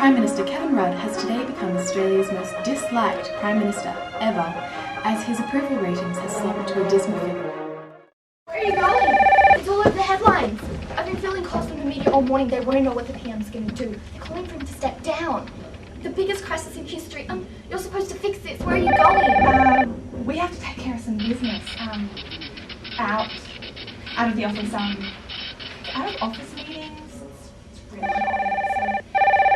Prime Minister Kevin Rudd has today become Australia's most disliked Prime Minister ever, as his approval ratings have slumped to a dismal figure. Where are you going? It's all over the headlines. I've been fielding calls from the media all morning. They want to know what the PM's going to do. They're calling for him to step down. The biggest crisis in history. You're supposed to fix this. Where are you going? We have to take care of some business. Out of the office. Out of office meetings. It's really hot, so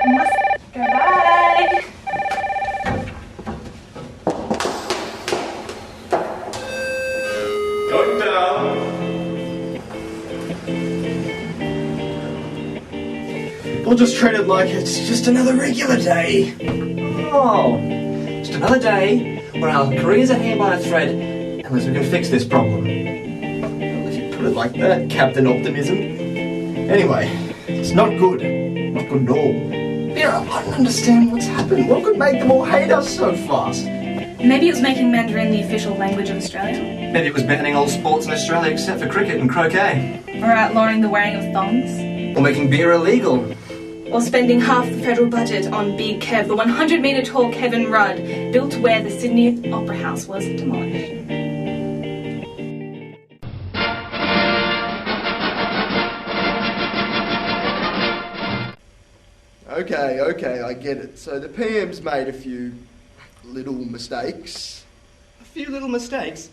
must go. Bye. Going down. We'll just treat it like it's just another regular day. Oh, just another day where our careers are hanging by a thread unless we can fix this problem. Well, if you put it like that, Captain Optimism. Anyway, it's not good. Not good at all. Vera, I don't understand what's happened. What could make them all hate us so fast? Maybe it was making Mandarin the official language of Australia, Maybe it was banning all sports in Australia except for cricket and croquet. or outlawing the wearing of thongs, Or making beer illegal. or spending half the federal budget on Big Kev, the 100-metre tall Kevin Rudd, built where the Sydney Opera House was demolished. Okay, I get it. So the PM's made a few little mistakes. A few little mistakes.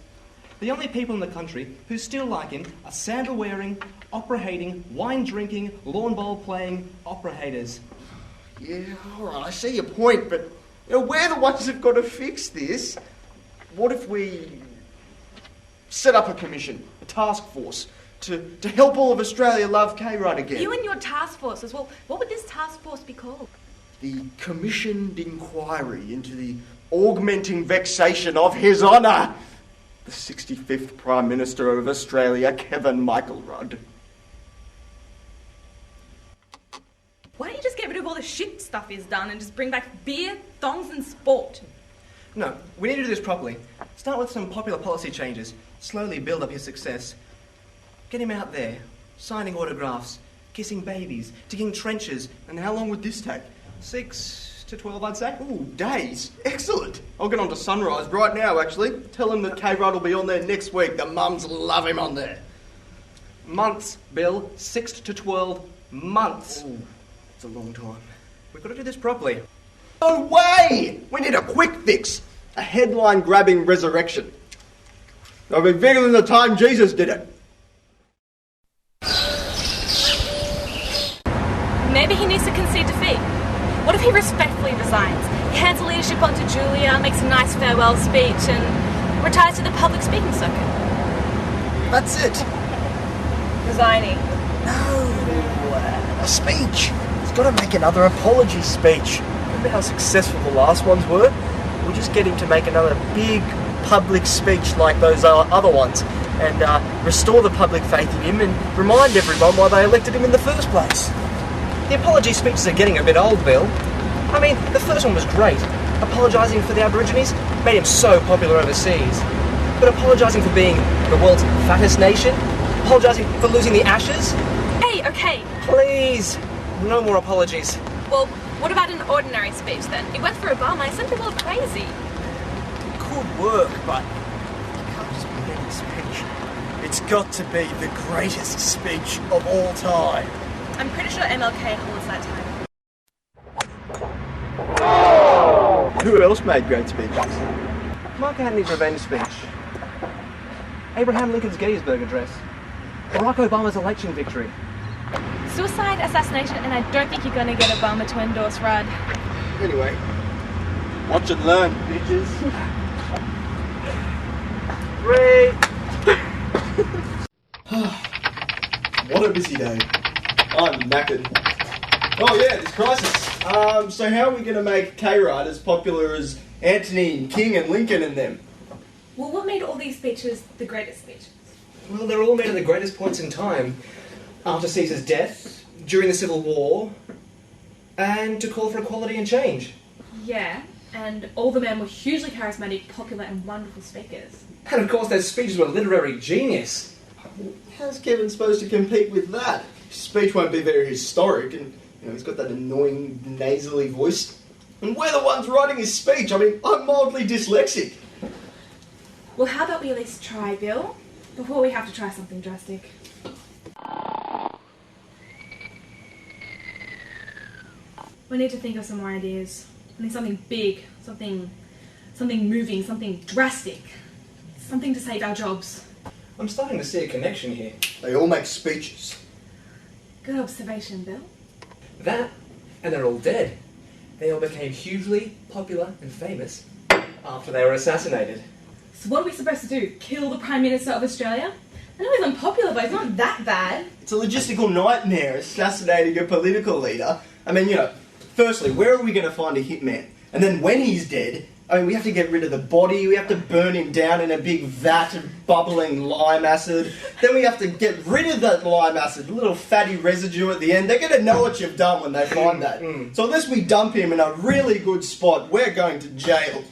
The only people in the country who still like him are sandal-wearing, opera-hating, wine-drinking, lawn bowl-playing opera haters. Yeah, alright, I see your point, but we're the ones who've got to fix this. What if we set up a commission, a task force, to help all of Australia love K-Rudd again? You and your task forces. Well, what would this task force be called? The Commissioned Inquiry into the Augmenting Vexation of His Honour, the 65th Prime Minister of Australia, Kevin Michael Rudd. Why don't you just get rid of all the shit stuff he's done and just bring back beer, thongs and sport? No, we need to do this properly. Start with some popular policy changes. Slowly build up his success. Get him out there, signing autographs, kissing babies, digging trenches. And how long would this take? 6 to 12, I'd say. Ooh, days. Excellent. I'll get on to Sunrise right now, actually. Tell him that K-Rudd will be on there next week. The mums love him on there. Months, Bill. 6 to 12 months. Ooh, it's a long time. We've got to do this properly. No way! We need a quick fix. A headline-grabbing resurrection. It'll be bigger than the time Jesus did it. Maybe he needs to concede defeat. What if he respectfully resigns? He hands the leadership on to Julia, makes a nice farewell speech, and retires to the public speaking circuit. That's it. Resigning. No, a speech. He's got to make another apology speech. Remember how successful the last ones were? We'll just get him to make another big public speech like those other ones and restore the public faith in him and remind everyone why they elected him in the first place. The apology speeches are getting a bit old, Bill. I mean, the first one was great. Apologising for the Aborigines made him so popular overseas. But apologising for being the world's fattest nation? Apologising for losing the Ashes? Hey, okay. Please, no more apologies. Well, what about an ordinary speech then? It worked for Obama. Some people are crazy. It could work, but it can't just be any speech. It's got to be the greatest speech of all time. I'm pretty sure MLK holds that title. Who else made great speeches? Mark Antony's revenge speech. Abraham Lincoln's Gettysburg Address. Barack Obama's election victory. Suicide, assassination, and I don't think you're going to get Obama to endorse Rudd. Anyway, watch and learn, bitches. 3. What a busy day. I'm knackered. Oh yeah, this crisis. So how are we going to make K-Rudd as popular as Anthony and King and Lincoln and them? Well, what made all these speeches the greatest speeches? Well, they're all made at the greatest points in time. After Caesar's death, during the Civil War, and to call for equality and change. Yeah, and all the men were hugely charismatic, popular, and wonderful speakers. And of course their speeches were literary genius. How's Kevin supposed to compete with that? His speech won't be very historic, and You know, he's got that annoying nasally voice. And we're the ones writing his speech. I mean, I'm mildly dyslexic. Well, how about we at least try, Bill, before we have to try something drastic? We need to think of some more ideas. I need something big, something moving, something drastic. Something to save our jobs. I'm starting to see a connection here. They all make speeches. Good observation, Bill. That, and they're all dead. They all became hugely popular and famous after they were assassinated. So what are we supposed to do? Kill the Prime Minister of Australia? I know he's unpopular, but he's not that bad. It's a logistical nightmare assassinating a political leader. I mean, you know, firstly, where are we going to find a hitman? And then when he's dead, I mean, we have to get rid of the body, we have to burn him down in a big vat of bubbling lime acid. Then we have to get rid of that lime acid, a little fatty residue at the end. They're going to know what you've done when they find that. So unless we dump him in a really good spot, we're going to jail.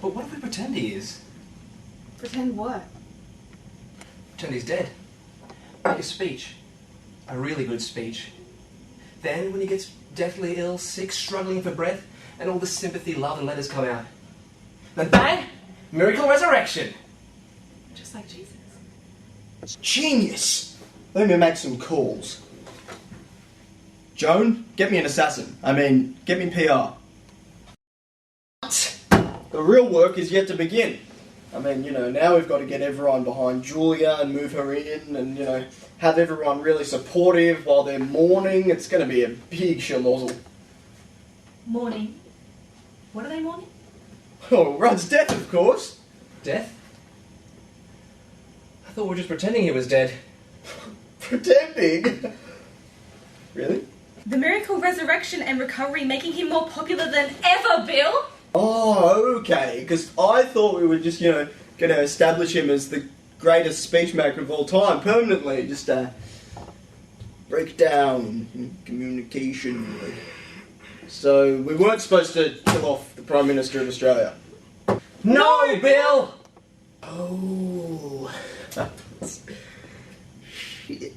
But what if we pretend he is? Pretend what? Pretend he's dead. Make a speech. A really good speech. Then, when he gets deathly ill, sick, struggling for breath, and all the sympathy, love, and letters come out. Then bang! Miracle resurrection! Just like Jesus. It's genius. Let me make some calls. Joan, get me an assassin. Get me PR. The real work is yet to begin. Now we've got to get everyone behind Julia and move her in and, have everyone really supportive while they're mourning. It's going to be a big schmozzle. Mourning? What are they mourning? Oh, Rudd's death, of course. Death? I thought we were just pretending he was dead. Pretending? Really? The miracle resurrection and recovery making him more popular than ever, Bill! Oh, okay. Because I thought we were just, going to establish him as the greatest speech maker of all time permanently. Just break down communication. So we weren't supposed to kill off the Prime Minister of Australia. No, Bill! Oh. Shit.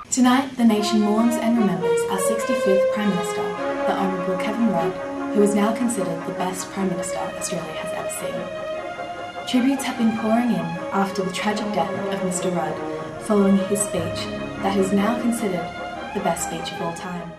Tonight, the nation mourns and remembers our 65th Prime Minister, the Honourable Kevin Rudd, who is now considered the best Prime Minister Australia has ever seen. Tributes have been pouring in after the tragic death of Mr. Rudd, following his speech that is now considered the best speech of all time.